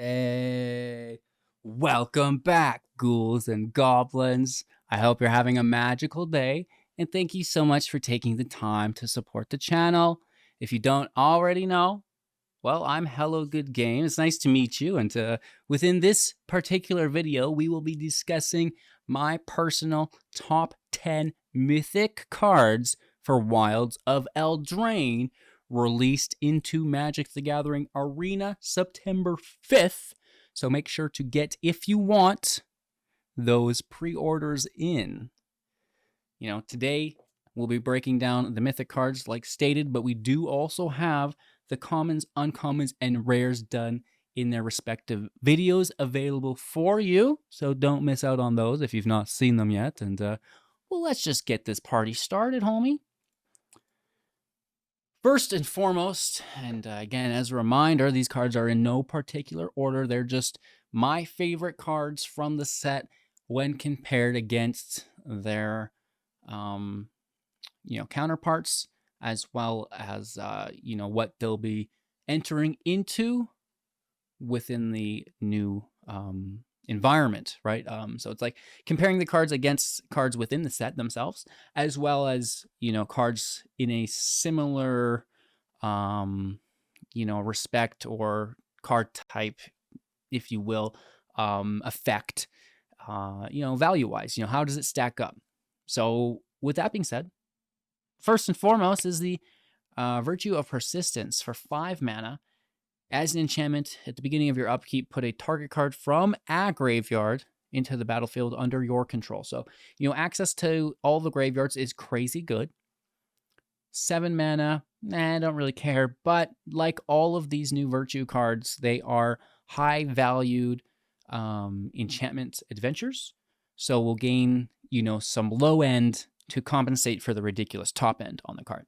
Hey, welcome back, ghouls and goblins. I hope you're having a magical day, and thank you so much for taking the time to support the channel. If you don't already know, well, I'm Hello Good Game. It's nice to meet you, and within this particular video, we will be discussing my personal top 10 Mythic cards for Wilds of Eldraine, released into Magic the Gathering Arena September 5th. So make sure to get, if you want, those pre-orders in. You know, today we'll be breaking down the Mythic cards like stated, but we do also have the commons, uncommons, and rares done in their respective videos available for you. So don't miss out on those if you've not seen them yet. And well, let's just get this party started, homie. First and foremost, and again, as a reminder, these cards are in no particular order. They're just my favorite cards from the set when compared against their, counterparts, as well as, what they'll be entering into within the new environment, right? So it's like comparing the cards against cards within the set themselves, as well as, cards in a similar, respect or card type, if you will, effect, value-wise. How does it stack up? So with that being said, first and foremost is the Virtue of Persistence for 5 mana. As an enchantment, at the beginning of your upkeep, put a target card from a graveyard into the battlefield under your control. So, access to all the graveyards is crazy good. 7 mana, I don't really care. But like all of these new Virtue cards, they are high-valued enchantment adventures. So we'll gain, some low end to compensate for the ridiculous top end on the card.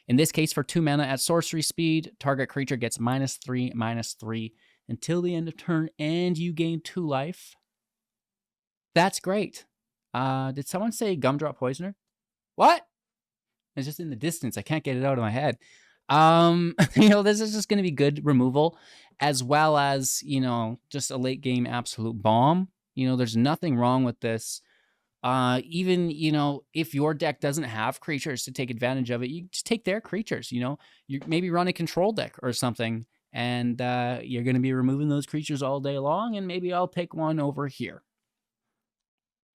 In this case, for 2 mana at sorcery speed, target creature gets -3/-3 until the end of turn, and you gain 2 life. That's great. Did someone say Gumdrop Poisoner? What? It's just in the distance. I can't get it out of my head. This is just going to be good removal, as well as, just a late game absolute bomb. There's nothing wrong with this. Even, if your deck doesn't have creatures to take advantage of it, you just take their creatures, you maybe run a control deck or something, and you're going to be removing those creatures all day long, and maybe I'll pick one over here.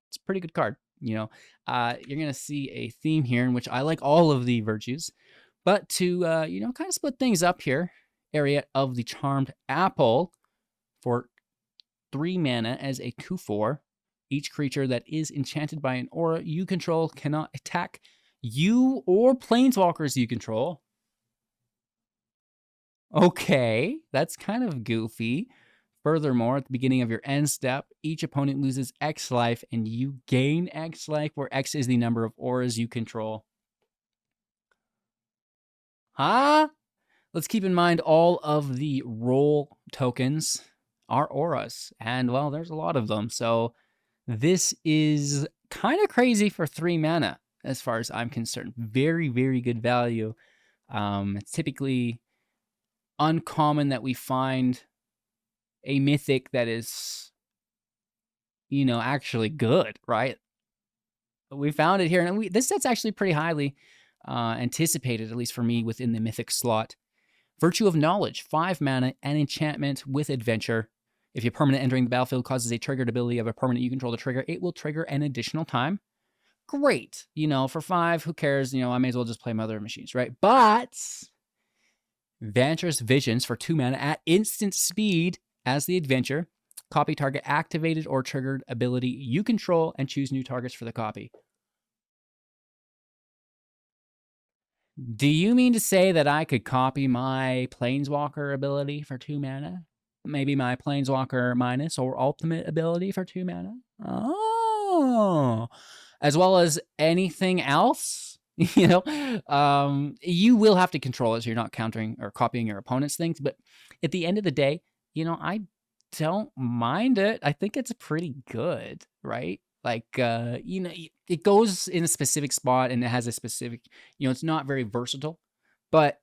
It's a pretty good card, you're going to see a theme here in which I like all of the virtues, but to, kind of split things up here, area of the Charmed Apple for 3 mana as a 2/4. Each creature that is enchanted by an aura you control cannot attack you or planeswalkers you control. Okay, that's kind of goofy. Furthermore, at the beginning of your end step, each opponent loses X life and you gain X life, where X is the number of auras you control. Huh? Let's keep in mind all of the role tokens are auras, and well, there's a lot of them, so this is kind of crazy for 3 mana, as far as I'm concerned. Very, very good value. It's typically uncommon that we find a mythic that is, actually good, right? But we found it here, and this set's actually pretty highly anticipated, at least for me, within the mythic slot. Virtue of Knowledge, 5 mana, an enchantment with adventure. If your permanent entering the battlefield causes a triggered ability of a permanent you control to trigger, it will trigger an additional time. Great. For 5, who cares? I may as well just play Mother Machines, right? But Vantress Visions for 2 mana at instant speed as the adventure. Copy target activated or triggered ability you control and choose new targets for the copy. Do you mean to say that I could copy my Planeswalker ability for 2 mana? Maybe my Planeswalker minus or ultimate ability for 2 mana? Oh, as well as anything else? You will have to control it so you're not countering or copying your opponent's things. But at the end of the day, I don't mind it. I think it's pretty good, right? Like, it goes in a specific spot and it has a specific, it's not very versatile, but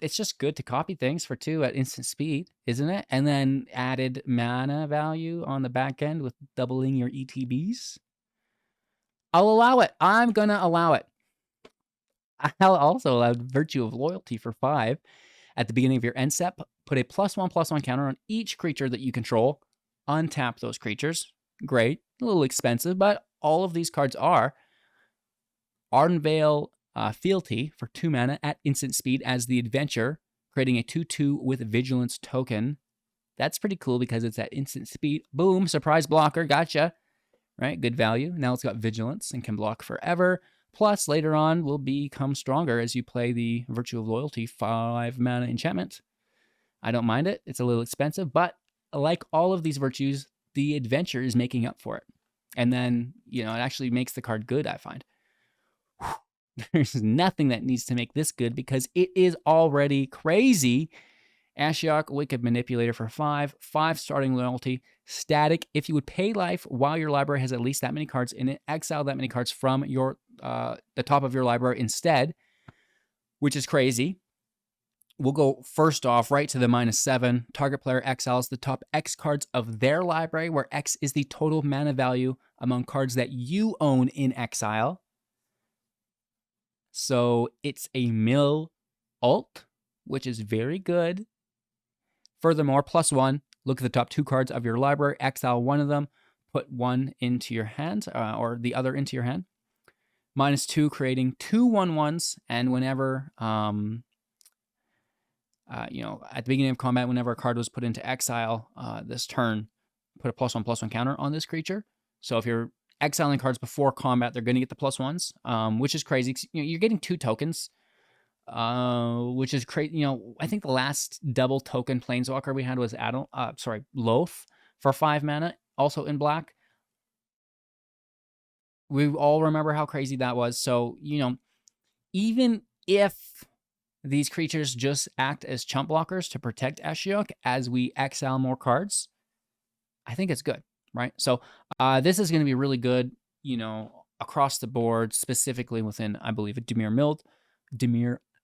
it's just good to copy things for 2 at instant speed, isn't it? And then added mana value on the back end with doubling your ETBs. I'll allow it. I'm going to allow it. I'll also allow Virtue of Loyalty for 5. At the beginning of your end step, put a +1/+1 counter on each creature that you control. Untap those creatures. Great. A little expensive, but all of these cards are. Ardenvale Fealty for 2 mana at instant speed as the adventure, creating a 2/2 with Vigilance token. That's pretty cool because it's at instant speed. Boom, surprise blocker, gotcha. Right, good value. Now it's got Vigilance and can block forever. Plus, later on, will become stronger as you play the Virtue of Loyalty 5 mana enchantment. I don't mind it. It's a little expensive, but like all of these virtues, the adventure is making up for it. And then, it actually makes the card good, I find. There's nothing that needs to make this good because it is already crazy. Ashyok, Wicked Manipulator for 5, 5 starting loyalty, static. If you would pay life while your library has at least that many cards in it, exile that many cards from your the top of your library instead, which is crazy. We'll go first off right to the -7. Target player exiles the top X cards of their library, where X is the total mana value among cards that you own in exile. So it's a mill alt, which is very good. Furthermore, +1, look at the top 2 cards of your library, exile one of them, put one into your hand, or the other into your hand. -2, creating 2 1/1s, and whenever, at the beginning of combat, whenever a card was put into exile this turn, put a +1/+1 counter on this creature. So if you're exiling cards before combat, they're going to get the +1s, which is crazy. You're getting 2 tokens, which is crazy. I think the last double token Planeswalker we had was Loth for 5 mana, also in black. We all remember how crazy that was. So, even if these creatures just act as chump blockers to protect Ashyok as we exile more cards, I think it's good, right? So this is going to be really good, across the board, specifically within, I believe, a Dimir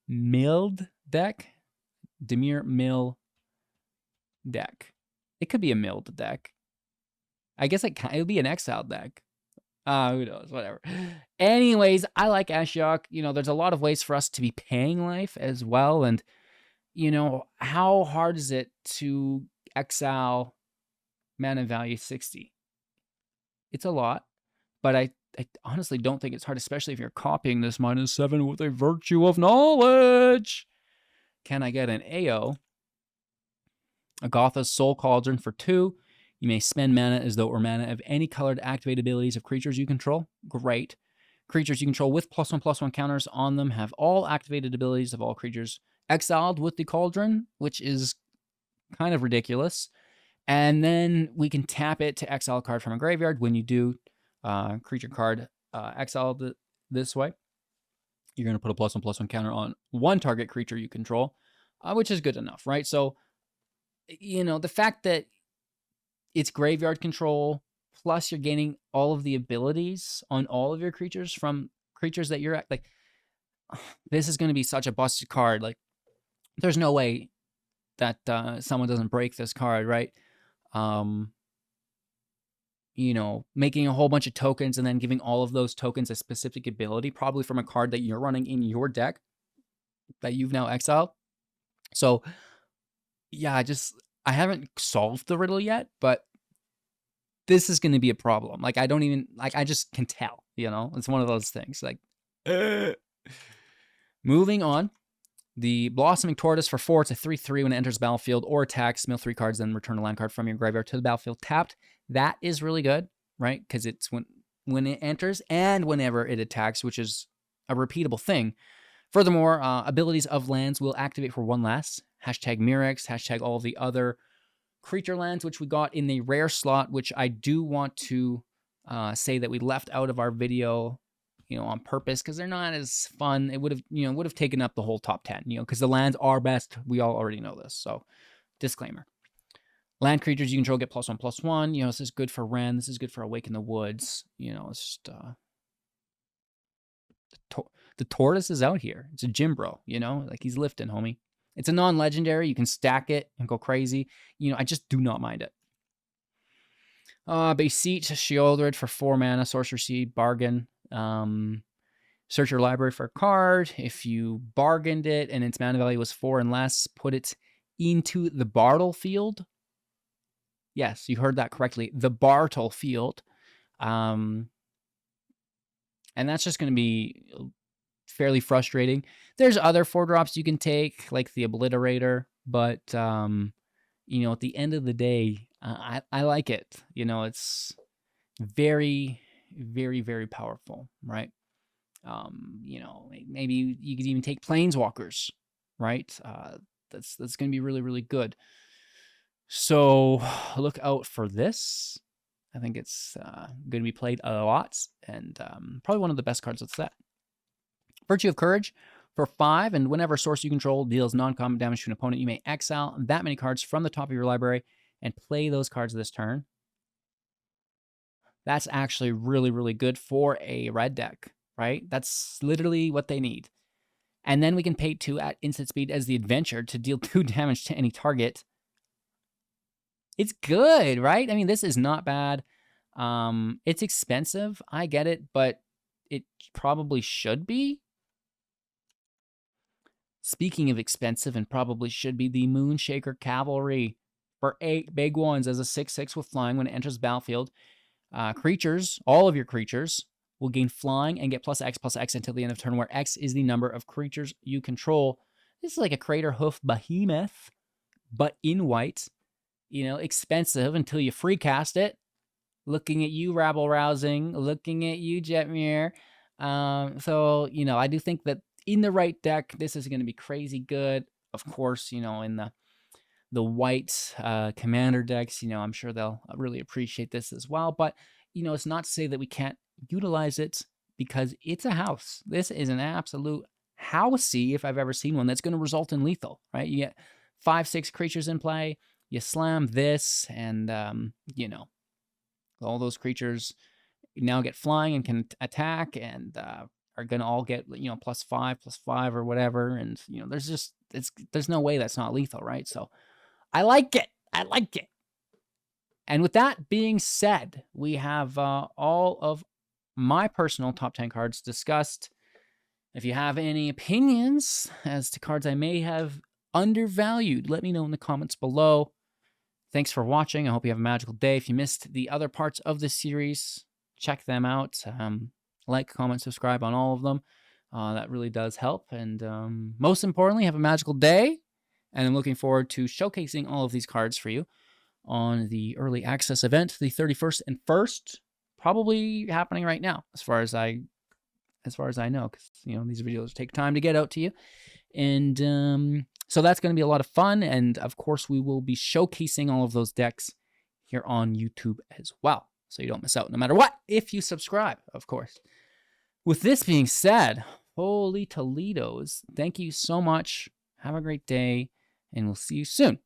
Milled deck. It could be a milled deck. I guess it would be an exiled deck. Who knows? Whatever. Anyways, I like Ashyok. There's a lot of ways for us to be paying life as well. And, how hard is it to exile mana value 60? It's a lot, but I honestly don't think it's hard, especially if you're copying this -7 with a Virtue of Knowledge. Can I get an AO? Agatha's Soul Cauldron for 2. You may spend mana as though it were mana of any colored activate abilities of creatures you control. Great. Creatures you control with +1/+1 counters on them have all activated abilities of all creatures exiled with the Cauldron, which is kind of ridiculous. And then we can tap it to exile a card from a graveyard. When you do, creature card exiled this way, you're going to put a +1/+1 counter on one target creature you control, which is good enough, right? So, the fact that it's graveyard control, plus you're gaining all of the abilities on all of your creatures from creatures that you're at, like, this is going to be such a busted card. Like, there's no way that someone doesn't break this card, right? Making a whole bunch of tokens and then giving all of those tokens a specific ability, probably from a card that you're running in your deck that you've now exiled. So, yeah, I haven't solved the riddle yet, but this is going to be a problem. Like, I just can tell, it's one of those things. Like, moving on. The Blossoming Tortoise for 4, it's a 3/3 when it enters the battlefield or attacks. Mill 3 cards, then return a land card from your graveyard to the battlefield tapped. That is really good, right? Because it's when it enters and whenever it attacks, which is a repeatable thing. Furthermore, abilities of lands will activate for 1 last. #Mirex, all of the other creature lands, which we got in the rare slot, which I do want to say that we left out of our video, on purpose, because they're not as fun. It would have taken up the whole top 10, because the lands are best. We all already know this. So, disclaimer. Land creatures you control get +1/+1. This is good for Ren. This is good for Awake in the Woods. It's just the tortoise is out here. It's a gym bro, like he's lifting, homie. It's a non-legendary. You can stack it and go crazy. You know, I just do not mind it. Base Seat, Sheoldred for 4 mana, Sorcerer Seed, bargain. Search your library for a card. If you bargained it and its mana value was 4 and less, put it into the battlefield. Yes, you heard that correctly. The battlefield. And that's just going to be fairly frustrating. There's other 4-drops you can take, like the Obliterator, but you know, at the end of the day, I like it. You know, it's very, very, very powerful, right? You know, maybe you could even take Planeswalkers, right? That's going to be really, really good. So look out for this. I think it's going to be played a lot, and probably one of the best cards of the set. Virtue of Courage for 5, and whenever a source you control deals non-combat damage to an opponent, you may exile that many cards from the top of your library and play those cards this turn. That's actually really, really good for a red deck, right? That's literally what they need. And then we can pay 2 at instant speed as the Adventure to deal 2 damage to any target. It's good, right? I mean, this is not bad. It's expensive. I get it, but it probably should be. Speaking of expensive and probably should be, the Moonshaker Cavalry for 8 big ones as a 6/6 with flying. When it enters the battlefield, creatures, all of your creatures, will gain flying and get +X/+X until the end of turn, where X is the number of creatures you control. This is like a Crater Hoof Behemoth, but in white. You know, expensive until you free cast it. Looking at you, Rabble Rousing. Looking at you, Jetmir. So, you know, I do think that in the right deck, this is going to be crazy good. Of course, you know, in the white commander decks, you know, I'm sure they'll really appreciate this as well. But, you know, it's not to say that we can't utilize it, because it's a house. This is an absolute housey, if I've ever seen one, that's going to result in lethal, right? You get 5-6 creatures in play. You slam this, and, you know, all those creatures now get flying and can attack, and are going to all get, you know, +5/+5 or whatever. And, you know, there's no way that's not lethal, right? So I like it. I like it. And with that being said, we have all of my personal top 10 cards discussed. If you have any opinions as to cards I may have undervalued, let me know in the comments below. Thanks for watching. I hope you have a magical day. If you missed the other parts of this series, check them out. Like, comment, subscribe on all of them. That really does help. And most importantly, have a magical day. And I'm looking forward to showcasing all of these cards for you on the early access event, the 31st and 1st, probably happening right now, as far as I know, because, you know, these videos take time to get out to you. And so that's going to be a lot of fun. And of course, we will be showcasing all of those decks here on YouTube as well, so you don't miss out no matter what, if you subscribe, of course. With this being said, holy Toledos, thank you so much. Have a great day, and we'll see you soon.